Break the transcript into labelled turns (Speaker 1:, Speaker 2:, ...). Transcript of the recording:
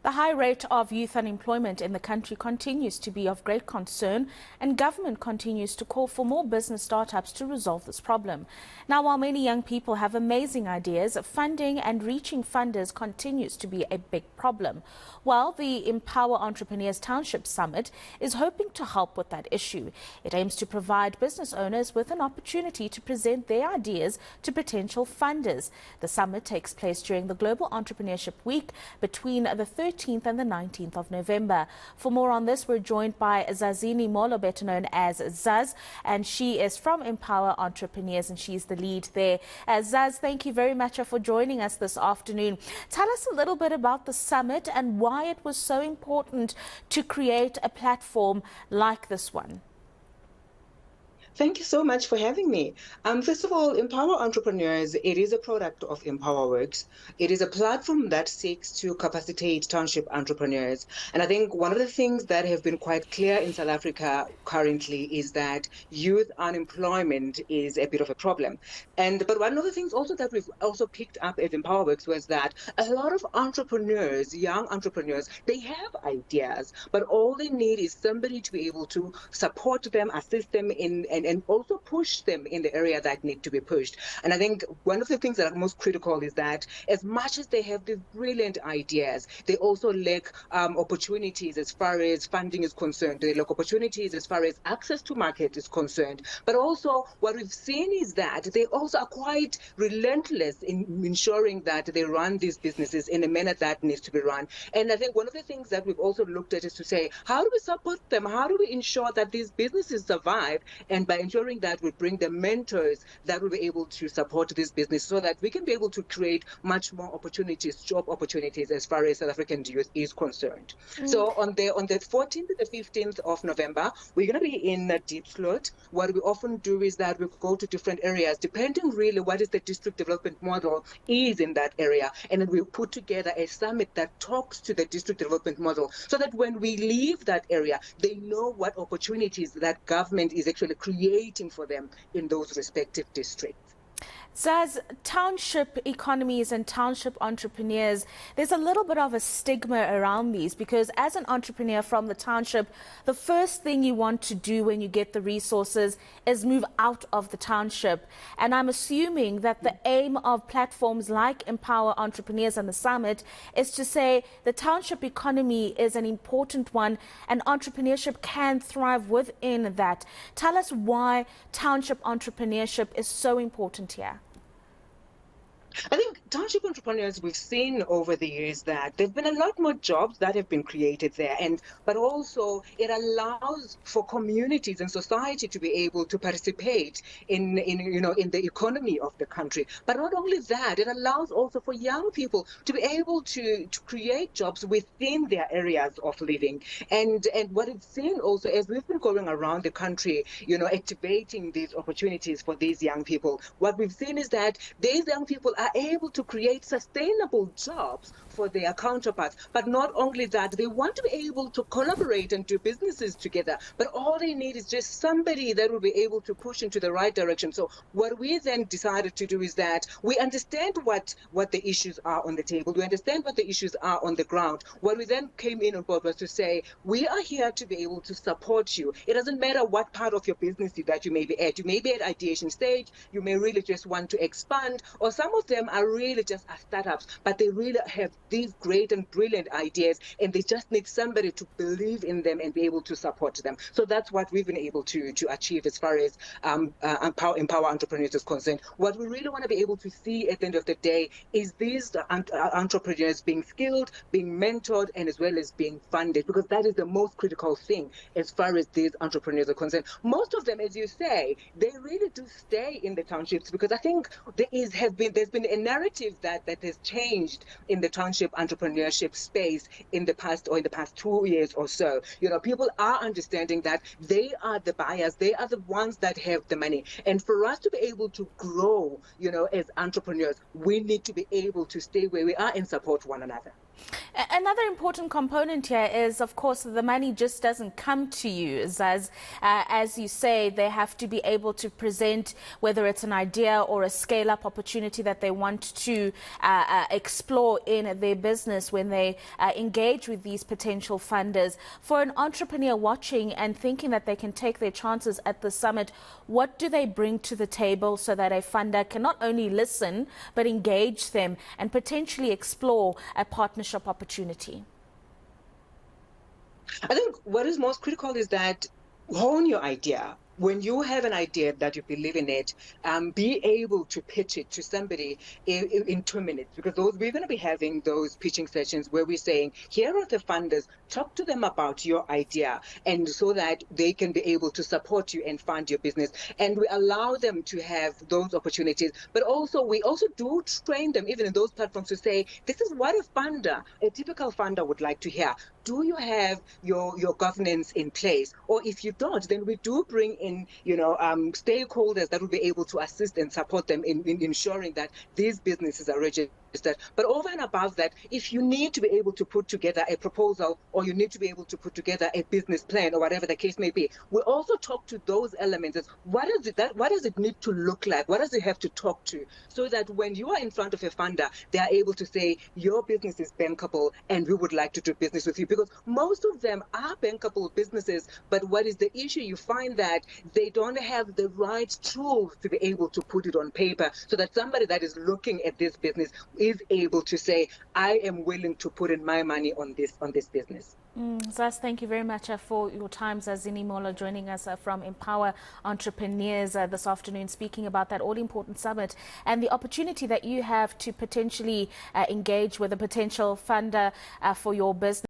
Speaker 1: The high rate of youth unemployment in the country continues to be of great concern, and government continues to call for more business startups to resolve this problem. Now, while many young people have amazing ideas, funding and reaching funders continues to be a big problem. Well, the Empower Entrepreneurs Township Summit is hoping to help with that issue. It aims to provide business owners with an opportunity to present their ideas to potential funders. The summit takes place during the Global Entrepreneurship Week between the 13th and the 19th of November. For more on this, we're joined by Zaz Molo, better known as Zaz, and she is from Empower Entrepreneurs and she's the lead there. Zaz, thank you very much for joining us this afternoon. Tell us a little bit about the summit and why it was so important to create a platform like this one.
Speaker 2: Thank you so much for having me. First of all, Empower Entrepreneurs, it is a product of EmpowaWorks. It is a platform that seeks to capacitate township entrepreneurs. And I think one of the things that have been quite clear in South Africa currently is that youth unemployment is a bit of a problem. But one of the things also that we've also picked up at EmpowaWorks was that a lot of entrepreneurs, young entrepreneurs, they have ideas, but all they need is somebody to be able to support them, assist them and also push them in the area that need to be pushed. And I think one of the things that are most critical is that as much as they have these brilliant ideas, they also lack opportunities as far as funding is concerned. They lack opportunities as far as access to market is concerned. But also what we've seen is that they also are quite relentless in ensuring that they run these businesses in a manner that needs to be run. And I think one of the things that we've also looked at is to say, how do we support them? How do we ensure that these businesses survive? And by ensuring that we bring the mentors that will be able to support this business so that we can be able to create much more opportunities, job opportunities as far as South African youth is concerned. So on the 14th to the 15th of November, we're going to be in Diepsloot. What we often do is that we go to different areas, depending really what is the district development model is in that area. And then we put together a summit that talks to the district development model so that when we leave that area, they know what opportunities that government is actually creating for them in those respective districts.
Speaker 1: Zaz, township economies and township entrepreneurs, there's a little bit of a stigma around these because as an entrepreneur from the township, the first thing you want to do when you get the resources is move out of the township. And I'm assuming that the aim of platforms like Empower Entrepreneurs and the Summit is to say the township economy is an important one and entrepreneurship can thrive within that. Tell us why township entrepreneurship is so important here.
Speaker 2: I think township entrepreneurs, we've seen over the years that there've been a lot more jobs that have been created there, but also it allows for communities and society to be able to participate in the economy of the country. But not only that, it allows also for young people to be able to create jobs within their areas of living. And what we've seen also as we've been going around the country, activating these opportunities for these young people, what we've seen is that these young people are able to create sustainable jobs for their counterparts. But not only that, they want to be able to collaborate and do businesses together. But all they need is just somebody that will be able to push into the right direction. So what we then decided to do is that we understand what the issues are on the table. We understand what the issues are on the ground. What we then came in on board was to say, we are here to be able to support you. It doesn't matter what part of your business that you may be at. You may be at ideation stage. You may really just want to expand, or some of them are really just startups, but they really have these great and brilliant ideas, and they just need somebody to believe in them and be able to support them. So that's what we've been able to achieve as far as Empower Entrepreneurs is concerned. What we really want to be able to see at the end of the day is these entrepreneurs being skilled, being mentored, and as well as being funded, because that is the most critical thing as far as these entrepreneurs are concerned. Most of them, as you say, they really do stay in the townships because I think there's been a narrative that has changed in the township entrepreneurship space in the past 2 years or so. People are understanding that they are the buyers, they are the ones that have the money. And for us to be able to grow, as entrepreneurs, we need to be able to stay where we are and support one another.
Speaker 1: Another important component here is, of course, the money just doesn't come to you. As you say, they have to be able to present whether it's an idea or a scale-up opportunity that they want to explore in their business when they engage with these potential funders. For an entrepreneur watching and thinking that they can take their chances at the summit, what do they bring to the table so that a funder can not only listen but engage them and potentially explore a partnership opportunity?
Speaker 2: I think what is most critical is that hone your idea. When you have an idea that you believe in it, be able to pitch it to somebody in 2 minutes, because we're going to be having those pitching sessions where we're saying, here are the funders, talk to them about your idea, and so that they can be able to support you and fund your business. And we allow them to have those opportunities, but also we also do train them, even in those platforms, to say, this is what a typical funder would like to hear. Do you have your governance in place? Or if you don't, then we do bring in, stakeholders that will be able to assist and support them in ensuring that these businesses are registered. But over and above that, if you need to be able to put together a proposal, or you need to be able to put together a business plan, or whatever the case may be, we also talk to those elements. What does it need to look like? What does it have to talk to? So that when you are in front of a funder, they are able to say, your business is bankable and we would like to do business with you. Because most of them are bankable businesses, but what is the issue? You find that they don't have the right tools to be able to put it on paper, so that somebody that is looking at this business is able to say, I am willing to put in my money on this business.
Speaker 1: Zaz, thank you very much for your time. Zazini Molo joining us from Empower Entrepreneurs this afternoon, speaking about that all-important summit and the opportunity that you have to potentially engage with a potential funder for your business.